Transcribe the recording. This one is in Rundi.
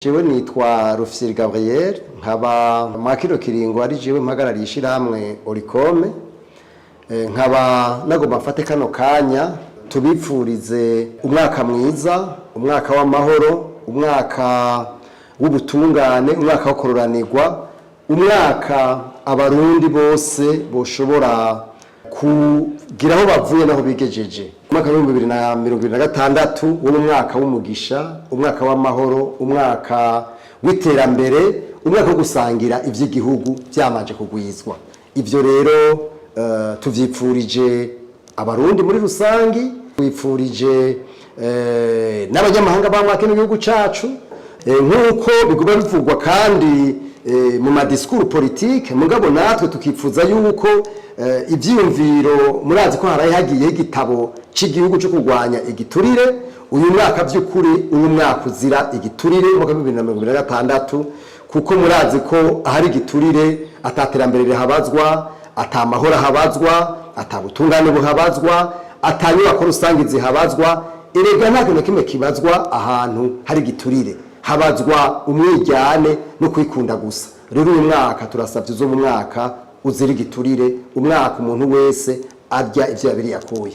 Jewe nitwa Rufyiri Gabriel nkaba mwakiro kiringo ari jewe mpagarariye ishirahamwe Oricome nkaba nagomba mfate kano kanya tubipfurize umwaka mwiza, umwaka w'amahoro, umwaka w'ubutungane, umwaka wo kororanirwa, umwaka abarundi bose boshobora kugira aho bavuye naho bigejeje. Umwaka wa 2026 wo mwaka w'umugisha, umwaka w'amahoro, umwaka w'iterambere, umwaka wo gusangira ivy'igihugu byamaje kugwizwa. Ivyo rero tuvyipfurije abarundi muri rusangi, twipfurije n'abanyamahanga bamwake mu gihugu cacu, nkuko biguma bivugwa kandi mu madiskuru politique, mugabo natwe tukipfuza yuko ivyiyumviro murazi ko haraye hagiye igitabo c'igihugu cyo kurwanya igiturire. Uyu mwaka by'ukuri uyu mwaka uzira igiturire mu 2026, kuko murazi ko ahari igiturire ataterambere rihabazwa, atamahoro habazwa, atabutungane buhabazwa, atanyubako rusangi zihabazwa. Erega nta kintu kimwe kibazwa ahantu hari igiturire, habazwa umwijyane no kwikunda gusa. Rero uyu mwaka turasabye zo mu mwaka uzira igiturire, umwaka umuntu wese arya ivyo yabiri yakuye.